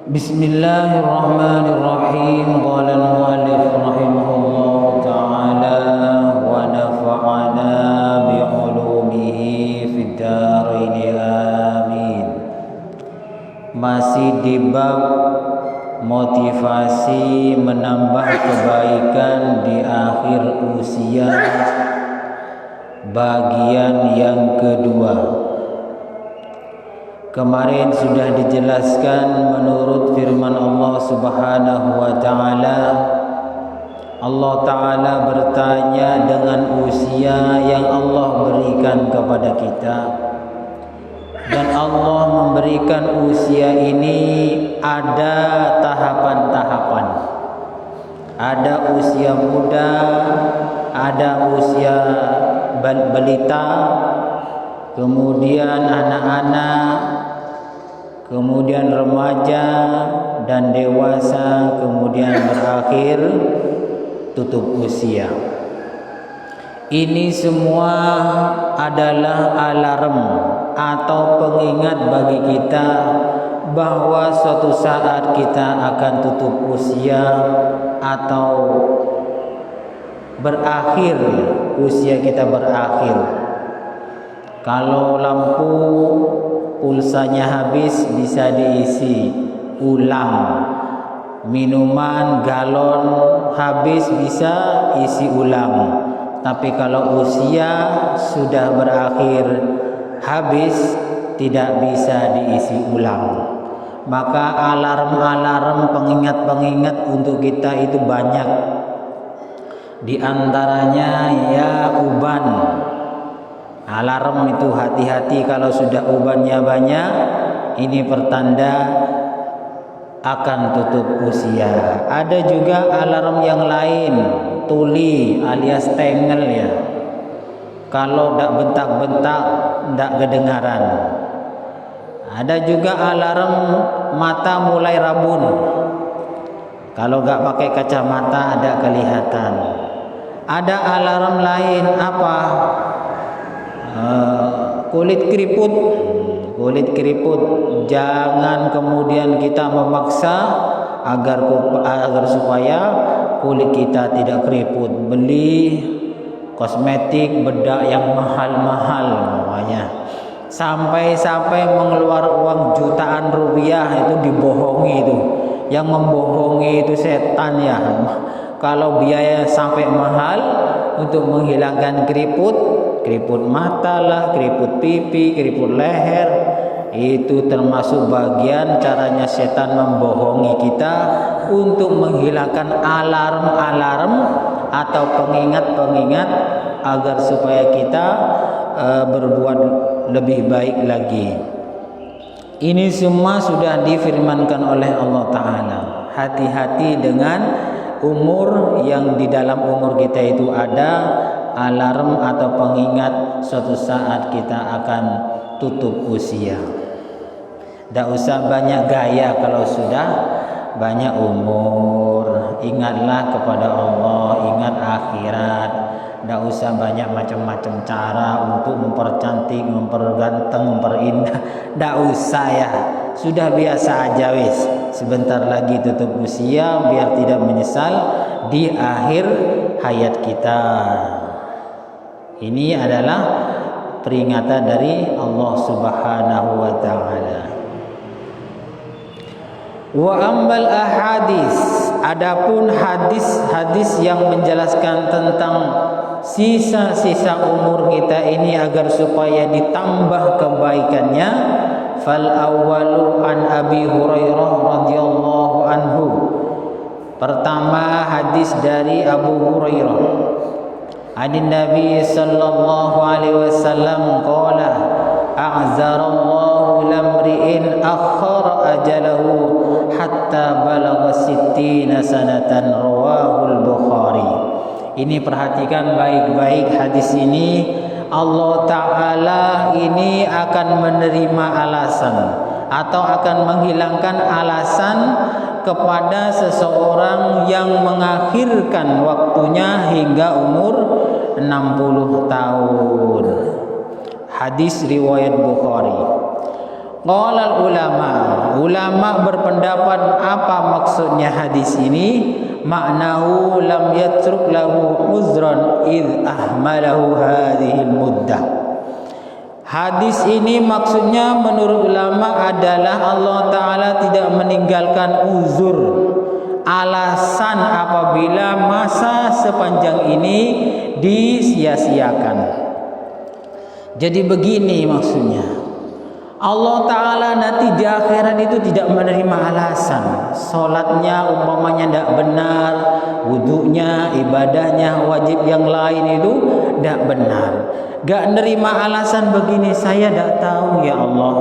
Bismillahirrahmanirrahim. Qala al-mu'allif rahimahullahu ta'ala wa nafa'ana bi'ulumihi fid dharain amin. Masih di bab motivasi menambah kebaikan di akhir usia, bagian yang kedua. Kemarin sudah dijelaskan menurut firman Allah Subhanahu wa taala. Allah taala bertanya dengan usia yang Allah berikan kepada kita. Dan Allah memberikan usia ini ada tahapan-tahapan. Ada usia muda, ada usia balita, kemudian anak-anak, kemudian remaja dan dewasa, kemudian berakhir tutup usia. Ini semua adalah alarm atau pengingat bagi kita bahwa suatu saat kita akan tutup usia atau berakhir, usia kita berakhir. Kalau lampu pulsanya habis bisa diisi ulang. Minuman galon habis bisa isi ulang. Tapi kalau usia sudah berakhir, habis, tidak bisa diisi ulang. Maka alarm-alarm, pengingat-pengingat untuk kita itu banyak. Di antaranya ya uban. Alarm itu hati-hati kalau sudah ubannya banyak, ini pertanda akan tutup usia. Ada juga alarm yang lain, tuli alias tengel ya. Kalau tidak bentak-bentak, tidak kedengaran. Ada juga alarm mata mulai rabun. Kalau nggak pakai kacamata ada kelihatan. Ada alarm lain apa? Kulit keriput. Jangan kemudian kita memaksa agar supaya kulit kita tidak keriput. Beli kosmetik bedak yang mahal-mahal namanya, sampai mengeluarkan uang jutaan rupiah, itu dibohongi. Itu yang membohongi itu setan ya. Kalau biaya sampai mahal untuk menghilangkan keriput mata lah, keriput pipi, keriput leher, itu termasuk bagian caranya setan membohongi kita untuk menghilangkan alarm-alarm atau pengingat-pengingat agar supaya kita berbuat lebih baik lagi. Ini semua sudah difirmankan oleh Allah Ta'ala. Hati-hati dengan umur yang di dalam umur kita itu ada alarm atau pengingat suatu saat kita akan tutup usia. Tidak usah banyak gaya kalau sudah banyak umur. Ingatlah kepada Allah, ingat akhirat. Tidak usah banyak macam-macam cara untuk mempercantik, memperganteng, memperindah. Tidak usah ya. Sudah biasa aja wis. Sebentar lagi tutup usia biar tidak menyesal di akhir hayat kita. Ini adalah peringatan dari Allah Subhanahu wa taala. Wa ambal ahadis, adapun hadis-hadis yang menjelaskan tentang sisa-sisa umur kita ini agar supaya ditambah kebaikannya. Fal awwalu an Abi Hurairah radhiyallahu anhu. Pertama hadis dari Abu Hurairah. Adin Nabi sallallahu alaihi wasallam qala a'zarallahu lamri'in akhara ajalahu hatta balagha sittina sanatan, rawahul Bukhari. Ini perhatikan baik-baik hadis ini. Allah Ta'ala ini akan menerima alasan atau akan menghilangkan alasan kepada seseorang yang mengakhirkan waktunya hingga umur 60 tahun. Hadis riwayat Bukhari. Qala ulama berpendapat apa maksudnya hadis ini? Maknahu lam yatruk lahu uzran id ahmalahu hadhil muddah. Hadis ini maksudnya menurut ulama adalah Allah Ta'ala tidak meninggalkan uzur, alasan apabila masa sepanjang ini disia-siakan. Jadi begini maksudnya, Allah Ta'ala nanti di akhirat itu tidak menerima alasan. Solatnya umpamanya tidak benar, wudhunya, ibadahnya, wajib yang lain itu tidak benar. Gak nerima alasan begini, saya tidak tahu ya Allah.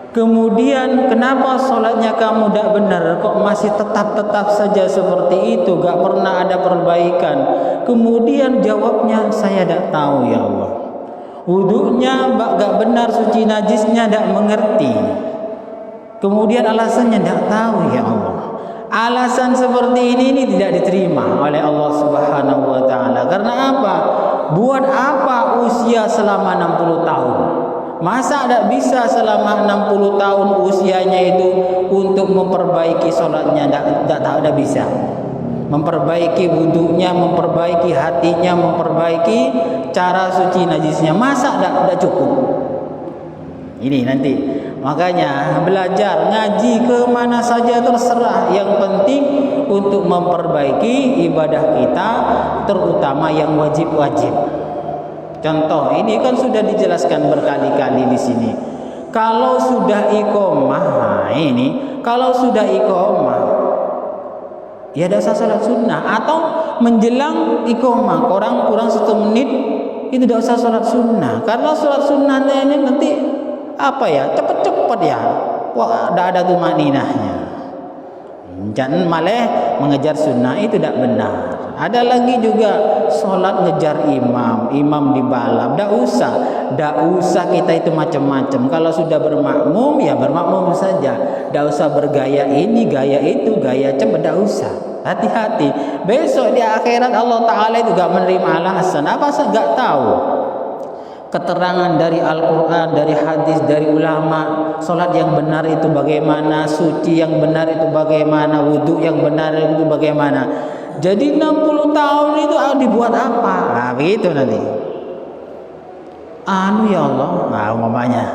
Kemudian kenapa solatnya kamu tidak benar? Kok masih tetap saja seperti itu, gak pernah ada perbaikan? Kemudian jawabnya, saya tidak tahu ya Allah. Wudunya gak benar, suci najisnya tidak mengerti. Kemudian alasannya tidak tahu ya Allah. Alasan seperti ini tidak diterima oleh Allah Subhanahu wa Ta'ala. Karena apa? Buat apa usia selama 60 tahun? Masa tidak bisa selama 60 tahun usianya itu untuk memperbaiki sholatnya? Tidak bisa. Memperbaiki wudunya, memperbaiki hatinya, memperbaiki cara suci najisnya. Masa tidak cukup? Ini nanti. Makanya belajar ngaji ke mana saja terserah. Yang penting untuk memperbaiki ibadah kita, terutama yang wajib-wajib. Contoh, ini kan sudah dijelaskan berkali-kali di sini. Kalau sudah iqomah, kalau sudah iqomah, ya ada salat sunnah, atau menjelang iqomah kurang 1 menit itu tidak usah salat sunnah, karena salat sunnahnya ini nanti cepet-cepet ya, wah tidak ada tumaninahnya. Jangan malah mengejar sunnah, itu tidak benar. Ada lagi juga sholat ngejar imam dibalap. Tidak usah kita itu macam-macam. Kalau sudah bermakmum ya bermakmum saja. Tidak usah bergaya ini, gaya itu, gaya cepat. Tidak usah. Hati-hati. Besok di akhirat Allah Ta'ala itu gak menerima alasan. Apa saya gak tahu? Keterangan dari Al-Quran, dari hadis, dari ulama, sholat yang benar itu bagaimana, suci yang benar itu bagaimana, wudhu yang benar itu bagaimana. Jadi 60 tahun itu dibuat apa? Nah begitu nanti. Ya Allah, umpamanya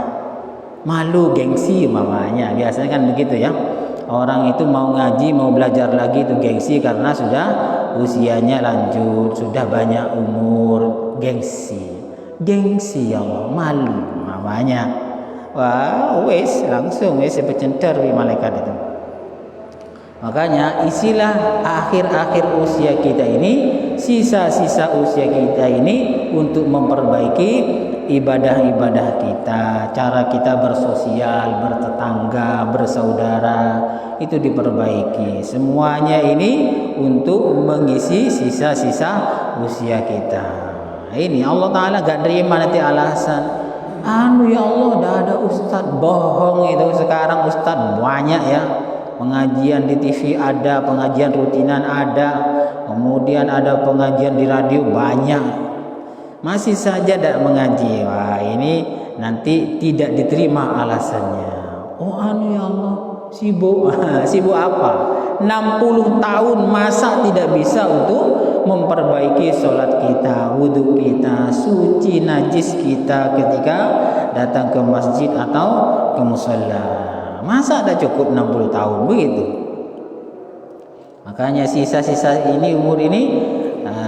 malu, gengsi umpamanya. Biasanya kan begitu ya. Orang itu mau ngaji, mau belajar lagi itu gengsi karena sudah usianya lanjut, sudah banyak umur, gengsi ya Allah, malu namanya. Wah, langsung bercentar di malaikat itu. Makanya isilah akhir-akhir usia kita ini, sisa-sisa usia kita ini untuk memperbaiki ibadah-ibadah kita, cara kita bersosial, bertetangga, bersaudara, itu diperbaiki. Semuanya ini untuk mengisi sisa-sisa usia kita. Ini Allah Ta'ala gak terima nanti alasan, ya Allah dah ada ustaz bohong itu. Sekarang ustaz banyak ya, pengajian di TV ada, pengajian rutinan ada, kemudian ada pengajian di radio banyak, masih saja tidak mengaji. Wah ini nanti tidak diterima alasannya. Ya Allah sibuk sibuk apa? 60 tahun masa tidak bisa untuk memperbaiki sholat kita, wudhu kita, suci najis kita ketika datang ke masjid atau ke musholla. Masa ada cukup 60 tahun begitu? Makanya sisa-sisa ini, umur ini,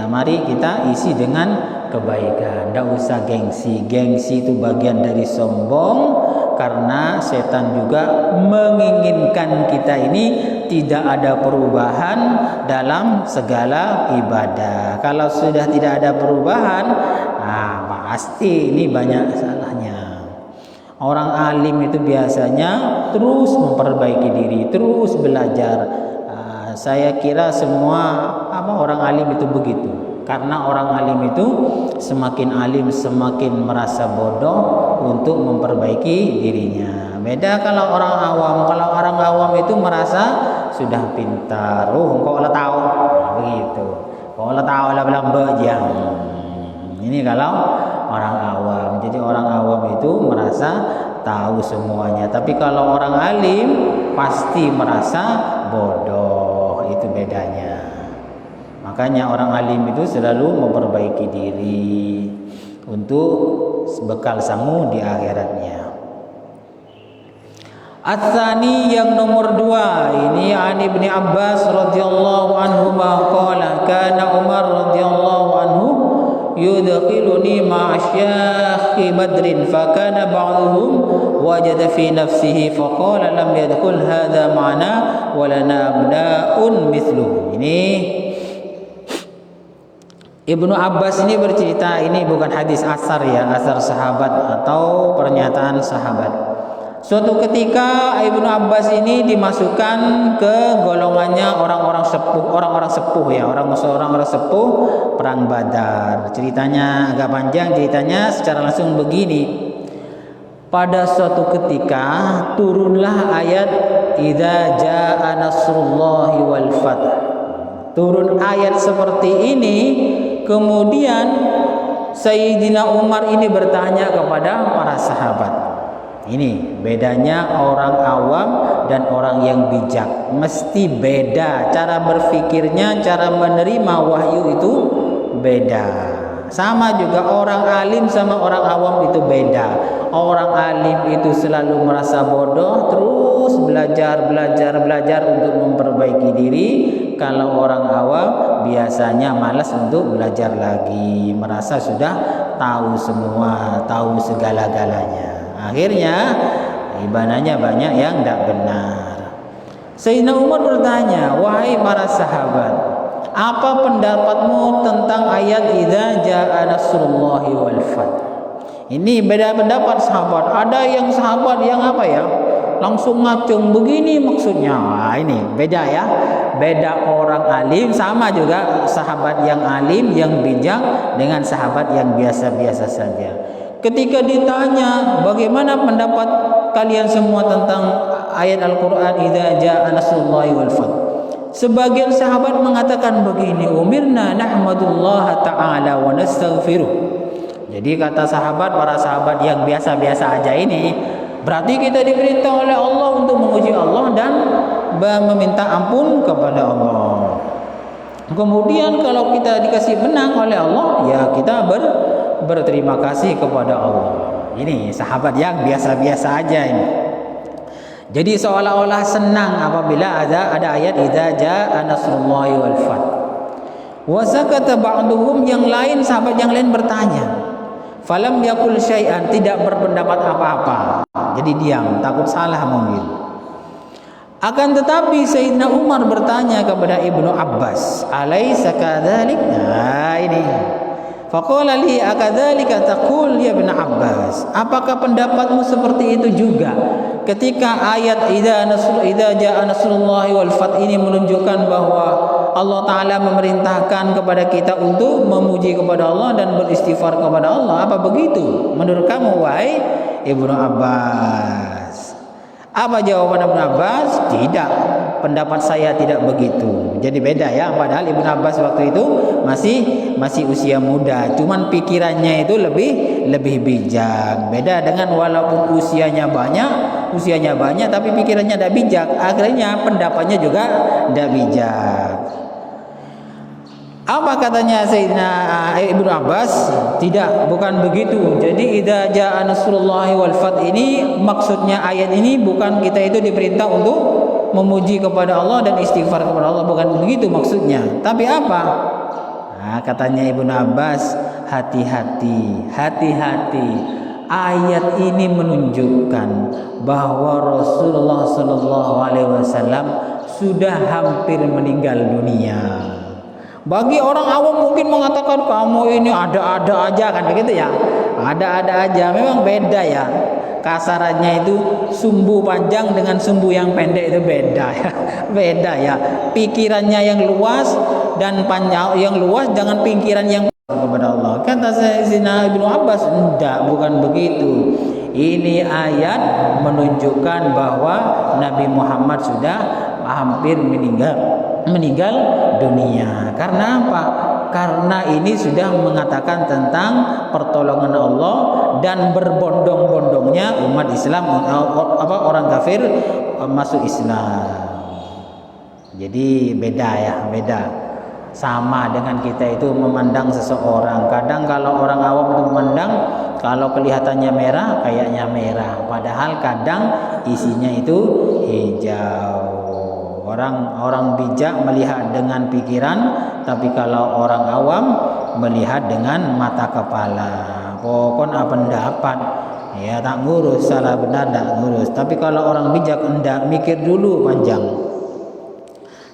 mari kita isi dengan kebaikan. Tidak usah gengsi. Gengsi itu bagian dari sombong, karena setan juga menginginkan kita ini tidak ada perubahan dalam segala ibadah. Kalau sudah tidak ada perubahan, pasti ini banyak salahnya. Orang alim itu biasanya terus memperbaiki diri, terus belajar. Saya kira semua orang alim itu begitu. Karena orang alim itu semakin alim semakin merasa bodoh untuk memperbaiki dirinya. Beda kalau orang awam. Kalau orang awam itu merasa sudah pintar. Kok lah tahu? Begitu. Kok lah tahu lah bilang bejang. Ini kalau orang awam. Jadi orang awam itu merasa tahu semuanya. Tapi kalau orang alim pasti merasa bodoh, itu bedanya. Makanya orang alim itu selalu memperbaiki diri untuk bekal sangu di akhiratnya. Ats-tsani yang nomor 2, ini an Ibnu Abbas radhiyallahu anhu qala kana Umar radhiyallahu anhu yudkhiluni ma'a syakhi Badrin fa kana ba'dhum wajada fi nafsihi fa qala lam yadkhul hadha ma'ana wa lana abna'un mithluhu. Ini Ibnu Abbas ini bercerita, ini bukan hadis asar ya, asar sahabat atau pernyataan sahabat. Suatu ketika Ibnu Abbas ini dimasukkan ke golongannya orang-orang sepuh ya, orang-orang sepuh perang Badar. Ceritanya agak panjang, ceritanya secara langsung begini. Pada suatu ketika turunlah ayat idza jaa nasrullahi wal fath. Turun ayat seperti ini, kemudian Sayyidina Umar ini bertanya kepada para sahabat. Ini bedanya orang awam dan orang yang bijak. Mesti beda cara berpikirnya, cara menerima wahyu itu beda. Sama juga orang alim sama orang awam itu beda. Orang alim itu selalu merasa bodoh, terus belajar untuk memperbaiki diri. Kalau orang awam biasanya malas untuk belajar lagi, merasa sudah tahu semua, tahu segala-galanya. Akhirnya ibadahnya banyak yang tidak benar. Sayyidina Umar bertanya, wahai para sahabat, apa pendapatmu tentang ayat idza jaa nasrullahi wal fath? Ini beda pendapat sahabat. Ada yang sahabat yang apa ya, langsung ngacung begini maksudnya. Nah, ini beda ya. Beda orang alim, sama juga sahabat yang alim yang bijak dengan sahabat yang biasa-biasa saja. Ketika ditanya bagaimana pendapat kalian semua tentang ayat Al-Quran idza jaa nasrullahi wal fath, sebagian sahabat mengatakan begini, umirna nahmadullaha ta'ala wa nastaghfiruh. Jadi kata sahabat, para sahabat yang biasa-biasa aja ini, berarti kita diperintah oleh Allah untuk memuji Allah dan meminta ampun kepada Allah. Kemudian kalau kita dikasih menang oleh Allah, ya kita berterima kasih kepada Allah. Ini sahabat yang biasa-biasa aja ini. Jadi seolah-olah senang apabila ada ayat idza jaa nasrullahi wal fath. Wa sakata ba'duhum, yang lain sahabat yang lain bertanya. Falam yaqul syai'an, tidak berpendapat apa-apa. Jadi diam, takut salah mungkin. Akan tetapi Sayyidina Umar bertanya kepada Ibnu Abbas, alaisa kadzalik? Nah, ini. Faqala li akadzalika taqul ya Ibnu Abbas? Apakah pendapatmu seperti itu juga? Ketika ayat idza jaa nasrullahi wal fath ini menunjukkan bahwa Allah Ta'ala memerintahkan kepada kita untuk memuji kepada Allah dan beristighfar kepada Allah. Apa begitu menurut kamu, wahai Ibnu Abbas? Apa jawaban Ibnu Abbas? Tidak, pendapat saya tidak begitu. Jadi beda ya. Padahal Ibnu Abbas waktu itu masih usia muda, cuman pikirannya itu lebih bijak. Beda dengan walaupun usianya banyak tapi pikirannya tidak bijak. Akhirnya pendapatnya juga tidak bijak. Apa katanya Sayyidina Ibnu Abbas? Tidak, bukan begitu. Jadi idza jaa nasrullahi wal fath ini maksudnya ayat ini bukan kita itu diperintah untuk memuji kepada Allah dan istighfar kepada Allah, bukan begitu maksudnya. Tapi apa? Nah, katanya Ibnu Abbas, hati-hati. Ayat ini menunjukkan bahwa Rasulullah sallallahu alaihi wasallam sudah hampir meninggal dunia. Bagi orang awam mungkin mengatakan kamu ini ada-ada aja, kan begitu ya. Ada-ada aja, memang beda ya. Kasarannya itu sumbu panjang dengan sumbu yang pendek itu beda ya. Beda ya. Pikirannya yang luas dan panjang yang luas dengan pikiran yang kepada Allah. Kata Sayyidina Ibnu Abbas, enggak, bukan begitu. Ini ayat menunjukkan bahwa Nabi Muhammad sudah hampir meninggal dunia. Karena apa? Karena ini sudah mengatakan tentang pertolongan Allah dan berbondong-bondongnya umat Islam orang kafir masuk Islam. Jadi beda ya, beda. Sama dengan kita itu memandang seseorang. Kadang kalau orang awam itu memandang, kalau kelihatannya merah, kayaknya merah. Padahal kadang isinya itu hijau. Orang bijak melihat dengan pikiran, tapi kalau orang awam melihat dengan mata kepala. Pokoknya pendapat, ya tak ngurus, salah benar tak ngurus. Tapi kalau orang bijak hendak mikir dulu panjang.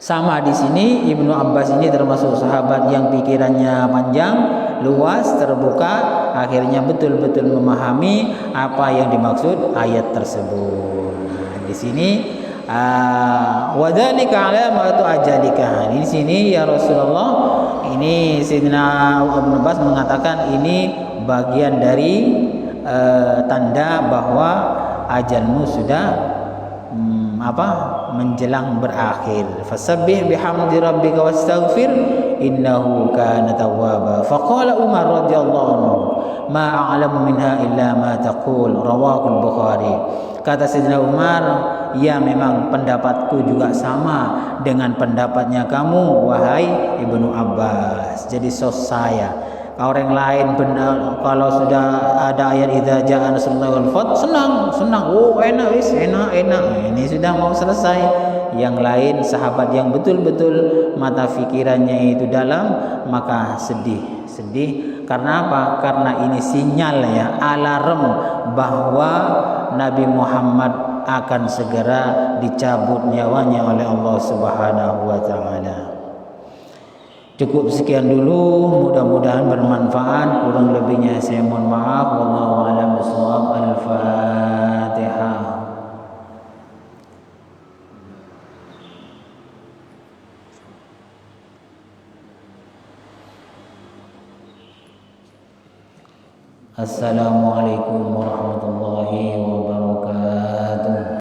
Sama di sini Ibnu Abbas ini termasuk sahabat yang pikirannya panjang, luas, terbuka, akhirnya betul-betul memahami apa yang dimaksud ayat tersebut. Nah, di sini wadzalika alamatu ajalika. Di sini ya Rasulullah, ini Sayyidina Ibnu Abbas mengatakan ini bagian dari tanda bahwa ajalmu sudah menjelang berakhir. Fasabbih bihamdi rabbika wastaghfir innahu kana tawwaba. Faqala Umar radhiyallahu anhu, ma a'lamu minha illa ma taqul, rawahu al-Bukhari. Kata Sayyidina Umar, ya memang pendapatku juga sama dengan pendapatnya kamu wahai Ibnu Abbas. Jadi saya orang lain benar, kalau sudah ada ayat idza jaa nasrullahi wal fath senang, oh enak ini sudah mau selesai. Yang lain sahabat yang betul-betul mata fikirannya itu dalam, maka sedih karena apa? Karena ini sinyal ya, alarm bahwa Nabi Muhammad akan segera dicabut nyawanya oleh Allah Subhanahu wa taala. Cukup sekian dulu, mudah-mudahan bermanfaat. Kurang lebihnya saya mohon maaf. Wallahu a'lam bishawab. Al-Fatihah. Assalamualaikum warahmatullahi wabarakatuh.